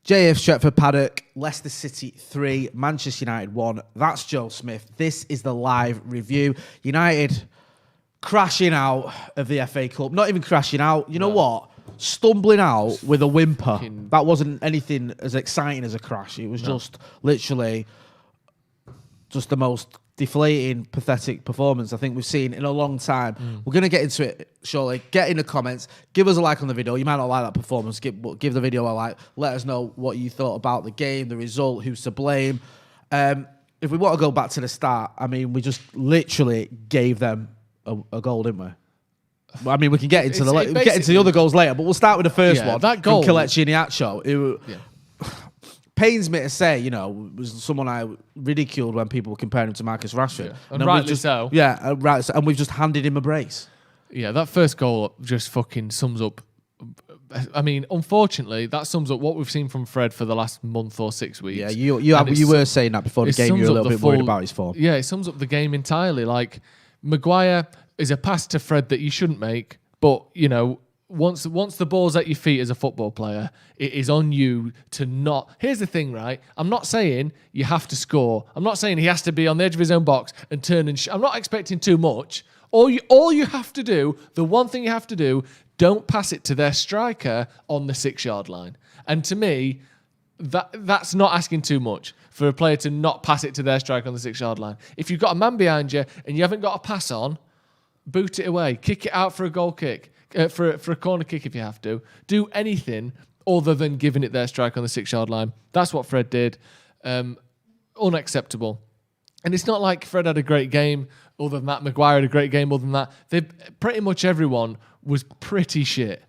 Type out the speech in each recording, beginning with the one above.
JF Stretford, Paddock, Leicester City 3, Manchester United 1. That's Joel Smith. This is the live review. United crashing out of the FA Cup. Not even crashing out. You know what? Stumbling out with a whimper. That wasn't anything as exciting as a crash. It was just literally just the most deflating, pathetic performance I think we've seen in a long time. We're going to get into it shortly. Get in the comments. Give us a like on the video. You might not like that performance. Give the video a like. Let us know what you thought about the game, the result, who's to blame. If we want to go back to the start, I mean, we just literally gave them a goal, didn't we? I mean, we can get into the other goals later, but we'll start with the first one. That goal from Kelechi Iheanacho. Pains me to say, you know, was someone I ridiculed when people were comparing him to Marcus Rashford. And rightly so. Yeah, right. And we've just handed him a brace. Yeah, that first goal just fucking sums up. I mean, unfortunately, that sums up what we've seen from Fred for the last month or 6 weeks. Yeah, you were saying that before the game. You were a little bit worried about his form. Yeah, it sums up the game entirely. Like, Maguire is a pass to Fred that you shouldn't make, but, you know, once the ball's at your feet as a football player, it is on you to not... Here's the thing, right? I'm not saying you have to score. I'm not saying he has to be on the edge of his own box and turn and... I'm not expecting too much. All you have to do, the one thing you have to do, don't pass it to their striker on the 6-yard line. And to me, that's not asking too much for a player to not pass it to their striker on the 6-yard line. If you've got a man behind you and you haven't got a pass on, boot it away. Kick it out for a goal kick. For a corner kick if you have to. Do anything other than giving it their strike on the 6-yard line. That's what Fred did. Unacceptable. And it's not like Fred had a great game other than that. Maguire had a great game other than that. Pretty much everyone was pretty shit.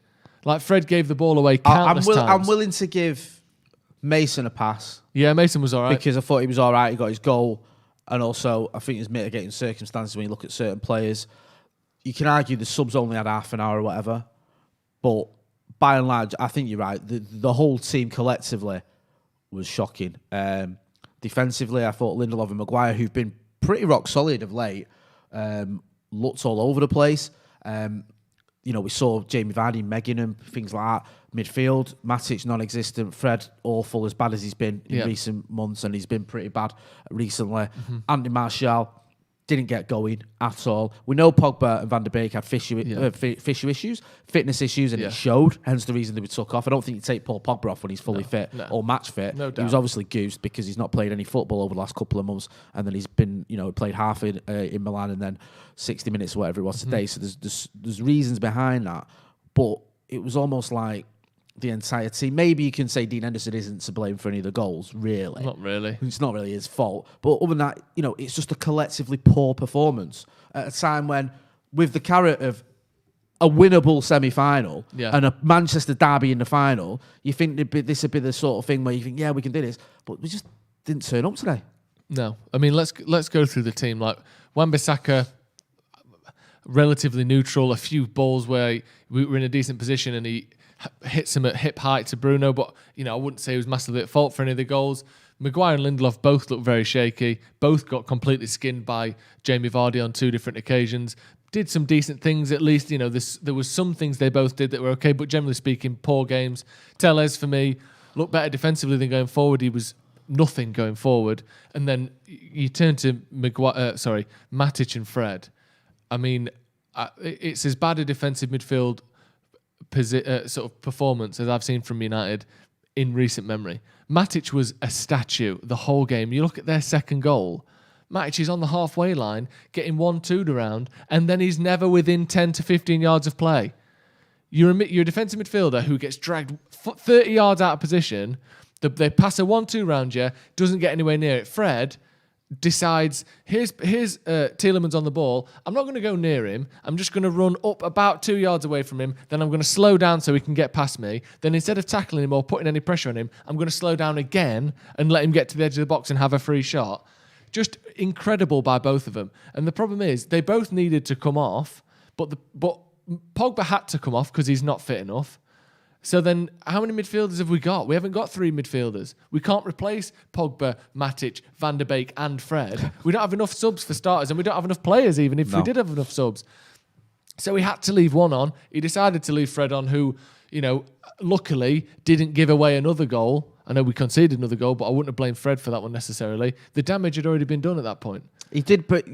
Like, Fred gave the ball away countless times. I'm willing to give Mason a pass. Yeah, Mason was all right. Because I thought he was all right. He got his goal. And also, I think there's mitigating circumstances when you look at certain players. You can argue the subs only had half an hour or whatever, but by and large, I think you're right. The whole team collectively was shocking. Defensively, I thought Lindelof and Maguire, who've been pretty rock solid of late, looked all over the place. You know, we saw Jamie Vardy megging him, things like that. Midfield, Matic non-existent, Fred awful, as bad as he's been in recent months, and he's been pretty bad recently. Andy Martial didn't get going at all. We know Pogba and Van der Beek had fitness issues, and it showed, hence the reason they were took off. I don't think you take Paul Pogba off when he's fully fit or match fit. No doubt. He was obviously goosed because he's not played any football over the last couple of months, and then he's been, you know, played half in Milan and then 60 minutes or whatever it was today. So there's reasons behind that, but it was almost like the entire team. Maybe you can say Dean Henderson isn't to blame for any of the goals, really. Not really. It's not really his fault. But other than that, you know, it's just a collectively poor performance at a time when, with the carrot of a winnable semi-final and a Manchester derby in the final, you think this would be the sort of thing where you think, yeah, we can do this. But we just didn't turn up today. No. I mean, let's go through the team. Like, Wan-Bissaka, relatively neutral. A few balls where we were in a decent position and he hits him at hip height to Bruno, but, you know, I wouldn't say he was massively at fault for any of the goals. Maguire and Lindelof both looked very shaky. Both got completely skinned by Jamie Vardy on 2 different occasions. Did some decent things at least. You know, there was some things they both did that were okay, but generally speaking, poor games. Tellez, for me, looked better defensively than going forward. He was nothing going forward. And then you turn to Matic and Fred. I mean, it's as bad a defensive midfield sort of performance as I've seen from United in recent memory. Matic was a statue the whole game. You look at their second goal, Matic is on the halfway line, getting 1-2'd around, and then he's never within 10 to 15 yards of play. You're a defensive midfielder who gets dragged 30 yards out of position. They pass a 1-2 round you, doesn't get anywhere near it. Fred decides, here's Tielemans on the ball. I'm not going to go near him. I'm just going to run up about 2 yards away from him. Then I'm going to slow down so he can get past me. Then instead of tackling him or putting any pressure on him, I'm going to slow down again and let him get to the edge of the box and have a free shot. Just incredible by both of them. And the problem is they both needed to come off, but Pogba had to come off because he's not fit enough. So then how many midfielders have we got? We haven't got 3 midfielders. We can't replace Pogba, Matic, Van der Beek and Fred. We don't have enough subs for starters, and we don't have enough players even if we did have enough subs. So he had to leave one on. He decided to leave Fred on, who, luckily didn't give away another goal. I know we conceded another goal, but I wouldn't have blamed Fred for that one necessarily. The damage had already been done at that point. He did, but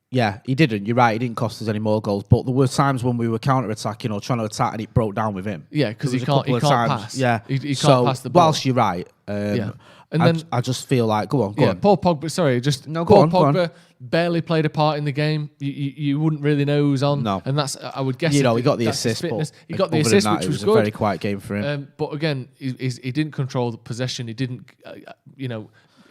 yeah, he didn't. You're right. He didn't cost us any more goals. But there were times when we were counter-attacking or trying to attack and it broke down with him. Yeah, because he can't pass. Yeah, he can't pass the ball. Whilst you're right, And then I just feel like, go on. Paul Pogba. Sorry, Paul Pogba barely played a part in the game. You wouldn't really know who's on. No, and that's I would guess. He got the assist. He got the assist, which was good. It was a very quiet game for him. But again, he didn't control the possession. He didn't.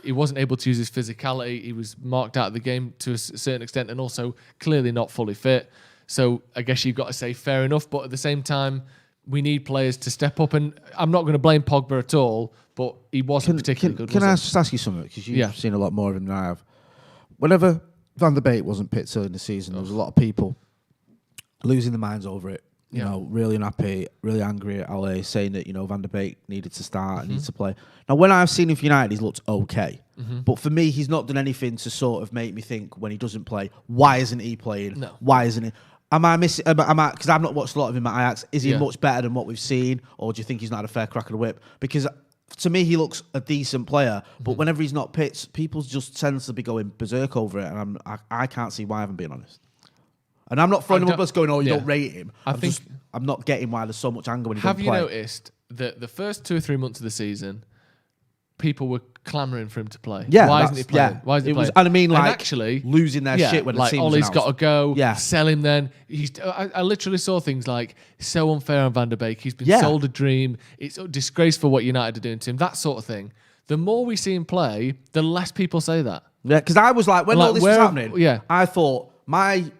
He wasn't able to use his physicality. He was marked out of the game to a certain extent, and also clearly not fully fit. So I guess you've got to say fair enough. But at the same time, we need players to step up. And I'm not going to blame Pogba at all, but he wasn't particularly good. Can I just ask you something? Because you've seen a lot more of him than I have. Whenever Van der Beek wasn't picked early in the season, there was a lot of people losing their minds over it. You know, really unhappy, really angry at LA, saying that, Van der Beek needed to start and needs to play. Now, when I've seen him for United, he's looked okay. But for me, he's not done anything to sort of make me think when he doesn't play, why isn't he playing? No. Why isn't he? Am I missing? Because I've not watched a lot of him at Ajax. Is he much better than what we've seen? Or do you think he's not had a fair crack of the whip? Because to me, he looks a decent player. But whenever he's not picked, people just tend to be going berserk over it. And I can't see why, if I'm being honest. And I'm not throwing him up us going, you don't rate him. I'm not getting why there's so much anger when he doesn't play. Have you noticed that the first 2 or 3 months of the season, people were clamouring for him to play? Yeah, why isn't he playing? Yeah. Why isn't he playing? And I mean, like, actually, losing their shit when the team was Ollie's got to go. Yeah. Sell him then. I literally saw things like, so unfair on Van der Beek. He's been sold a dream. It's disgraceful what United are doing to him. That sort of thing. The more we see him play, the less people say that. Yeah, because I was like, when all this was happening, yeah. I thought my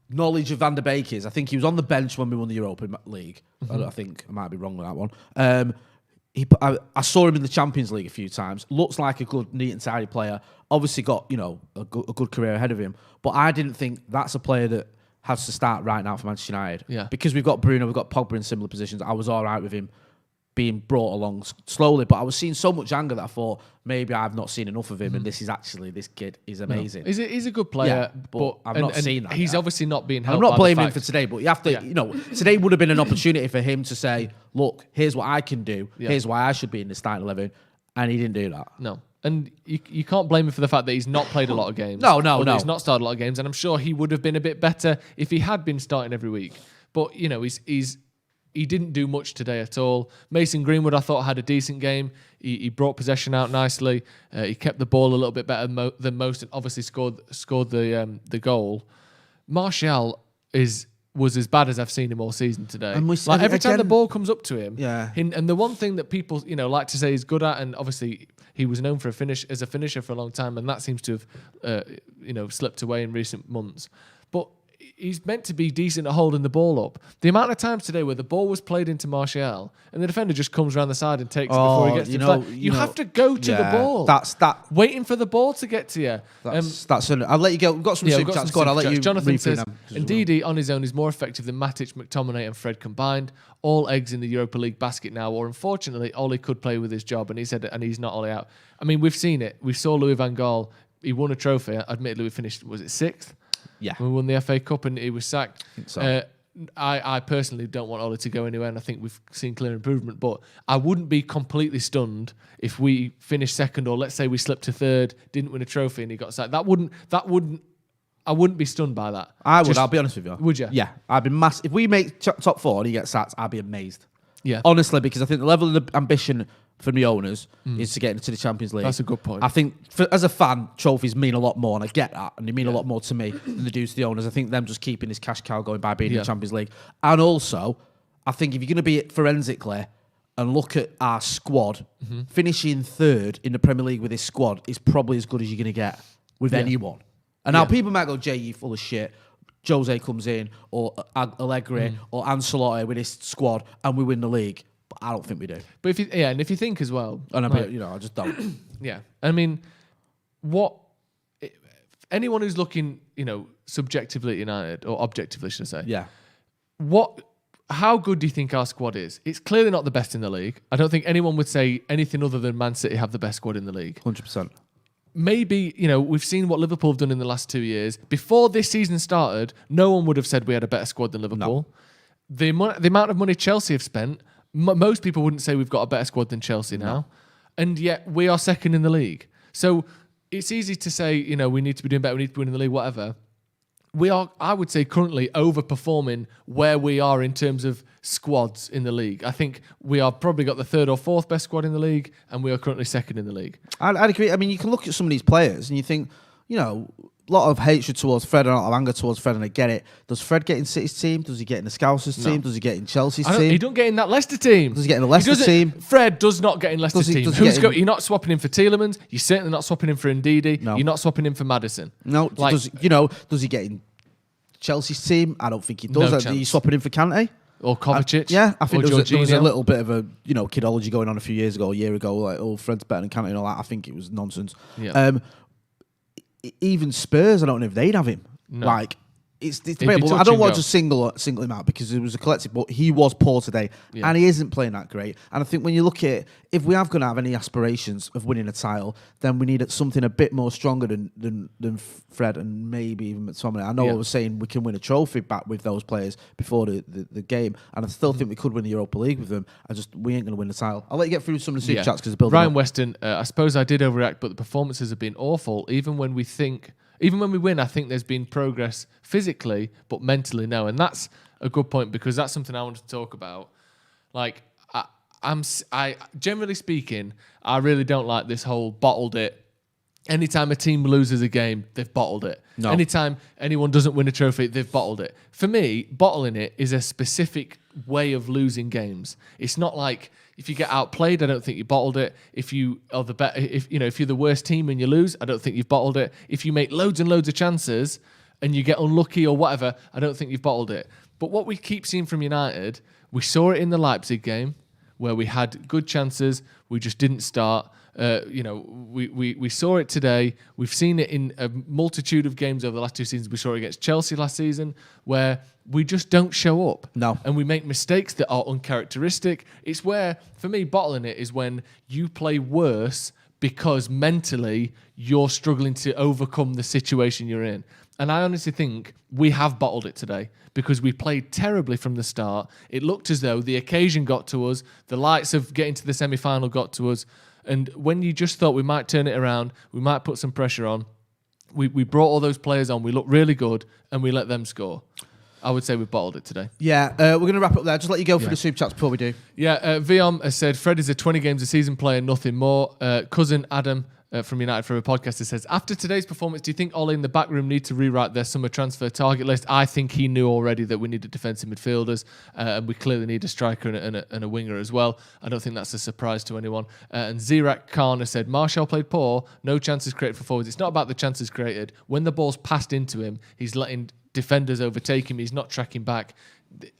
knowledge of Van der Beek is, I think he was on the bench when we won the Europa League. I think I might be wrong with that one. I saw him in the Champions League a few times. Looks like a good, neat and tidy player. Obviously got, a good career ahead of him. But I didn't think that's a player that has to start right now for Manchester United. Yeah. Because we've got Bruno, we've got Pogba in similar positions. I was all right with him being brought along slowly, but I was seeing so much anger that I thought maybe I've not seen enough of him, and this kid is amazing. No. He's a good player, but I've not seen that. He's obviously not being helped. I'm not blaming him for today, but you have to, today would have been an opportunity for him to say, look, here's what I can do, here's why I should be in the starting 11, and he didn't do that. No. And you can't blame him for the fact that he's not played a lot of games. No. He's not started a lot of games, and I'm sure he would have been a bit better if he had been starting every week. But, he didn't do much today at all. Mason Greenwood, I thought, had a decent game. He brought possession out nicely. He kept the ball a little bit better than most, and obviously scored the goal. Martial was as bad as I've seen him all season today. And every time the ball comes up to him, and the one thing that people like to say he's good at, and obviously he was known for as a finisher for a long time, and that seems to have slipped away in recent months. But he's meant to be decent at holding the ball up. The amount of times today where the ball was played into Martial and the defender just comes around the side and takes it before he gets to the flag. You have to go to the ball. That's that. Waiting for the ball to get to you. I'll let you go. We've got some super chats. Go on, I'll let you. Jonathan says, Ndidi on his own is more effective than Matic, McTominay and Fred combined. All eggs in the Europa League basket now, or unfortunately, Ollie could play with his job, and he said, and he's not Ollie out. I mean, we've seen it. We saw Louis van Gaal. He won a trophy. Admittedly, we finished, was it 6th? Yeah. We won the FA Cup and he was sacked. I think so. I personally don't want Ollie to go anywhere, and I think we've seen clear improvement, but I wouldn't be completely stunned if we finished second, or let's say we slipped to third, didn't win a trophy and he got sacked. I wouldn't be stunned by that. I would, I'll be honest with you. Would you? Yeah. I'd be massive. If we make top 4 and he gets sacked, I'd be amazed. Yeah. Honestly, because I think the level of the ambition from the owners is to get into the Champions League. That's a good point. I think, as a fan, trophies mean a lot more, and I get that, and they mean a lot more to me than they do to the owners. I think them just keeping this cash cow going by being in the Champions League. And also, I think if you're going to be it forensically and look at our squad, finishing 3rd in the Premier League with this squad is probably as good as you're going to get with anyone. And now people might go, Jay, you full of shit. Jose comes in, or Allegri, or Ancelotti with his squad, and we win the league. But I don't think we do. But if you think as well, and I just don't. Yeah, I mean, anyone who's looking, subjectively at United, or objectively, should I say? Yeah. How good do you think our squad is? It's clearly not the best in the league. I don't think anyone would say anything other than Man City have the best squad in the league. 100%. Maybe, we've seen what Liverpool have done in the last 2 years. Before this season started, no one would have said we had a better squad than Liverpool. the amount of money Chelsea have spent, most people wouldn't say we've got a better squad than Chelsea now. And yet we are second in the league. So it's easy to say, we need to be doing better, we need to be winning the league, whatever. We are, I would say, currently overperforming where we are in terms of squads in the league. I think we are probably got the third or fourth best squad in the league, and we are currently second in the league. I'd agree. I mean, you can look at some of these players and you think, a lot of hatred towards Fred and a lot of anger towards Fred, and I get it. Does Fred get in City's team? Does he get in the Scousers' team? Does he get in Chelsea's team? He don't get in that Leicester team. Does he get in the Leicester team? Fred does not get in Leicester's team. You're not swapping him for Tielemans. You're certainly not swapping him for Ndidi. No. You're not swapping him for Madison. No. Does he get in Chelsea's team? I don't think he does. No Are you swapping him for Kante? Or Kovacic? I think there was a little bit of a kidology going on a year ago, like, Fred's better than Kante and all that. I think it was nonsense. Yeah. Even Spurs, I don't know if they'd have him. No. Like, it's debatable. I don't want to single him out because it was a collective, but he was poor today, and he isn't playing that great. And I think when you look at it, if we are going to have any aspirations of winning a title, then we need something a bit more stronger than Fred and maybe even McTominay. I know I was saying we can win a trophy back with those players before the game, and I still think we could win the Europa League with them. We ain't going to win the title. I'll let you get through some of the super chats because it's building Ryan up. Weston, I suppose I did overreact, but the performances have been awful. Even when we win, I think there's been progress physically, but mentally no. And that's a good point because that's something I wanted to talk about. Like, I generally speaking, I really don't like this whole bottled it. Anytime a team loses a game, they've bottled it. No. Anytime anyone doesn't win a trophy, they've bottled it. For me, bottling it is a specific way of losing games. It's not like if you get outplayed, I don't think you bottled it. If you are if you're the worst team and you lose, I don't think you've bottled it. If you make loads and loads of chances and you get unlucky or whatever, I don't think you've bottled it. But what we keep seeing from United, we saw it in the Leipzig game where we had good chances, we just didn't start. We saw it today. We've seen it in a multitude of games over the last two seasons. We saw it against Chelsea last season, where we just don't show up. No. And we make mistakes that are uncharacteristic. It's where, for me, bottling it is when you play worse because mentally you're struggling to overcome the situation you're in. And I honestly think we have bottled it today because we played terribly from the start. It looked as though the occasion got to us, the lights of getting to the semi-final got to us. And when you just thought we might turn it around, we might put some pressure on, we brought all those players on, we looked really good, and we let them score. I would say we bottled it today. Yeah, we're going to wrap up there. Just let you go for the super chats before we do. Yeah, Viom has said, Fred is a 20 games a season player, nothing more. Cousin Adam from United from a podcast that says, after today's performance, do you think Ole in the back room need to rewrite their summer transfer target list? I think he knew already that we needed defensive midfielders and we clearly need a striker and a winger as well. I don't think that's a surprise to anyone. And Zirak Khan has said, Martial played poor, no chances created for forwards. It's not about the chances created. When the ball's passed into him, he's letting defenders overtake him. He's not tracking back.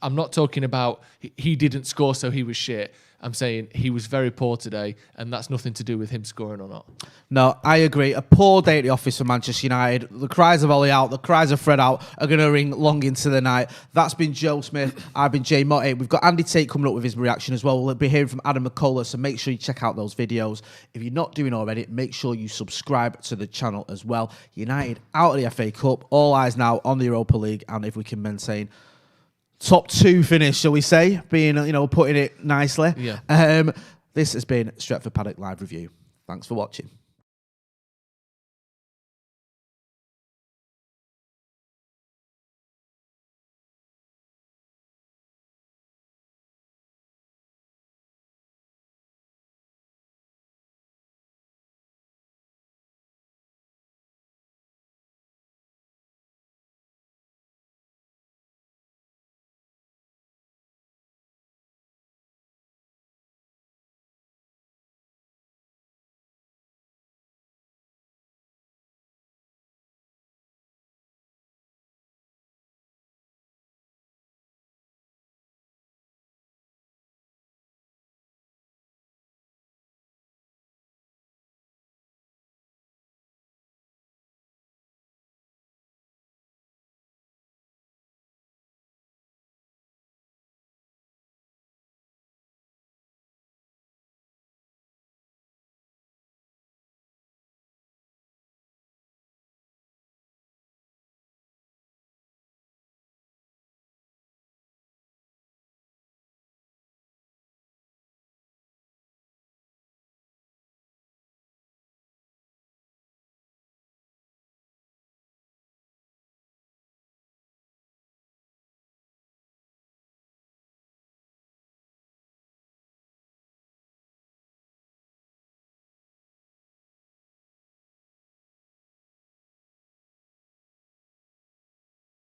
I'm not talking about he didn't score so he was shit. I'm saying he was very poor today, and that's nothing to do with him scoring or not. No, I agree. A poor day at the office for Manchester United. The cries of Ollie out, the cries of Fred out are going to ring long into the night. That's been Joe Smith. I've been Jay Motte. We've got Andy Tate coming up with his reaction as well. We'll be hearing from Adam McCullough, so make sure you check out those videos. If you're not doing already, make sure you subscribe to the channel as well. United out of the FA Cup. All eyes now on the Europa League, and if we can maintain top two finish, shall we say, being, putting it nicely. Yeah. This has been Stretford Paddock Live Review. Thanks for watching.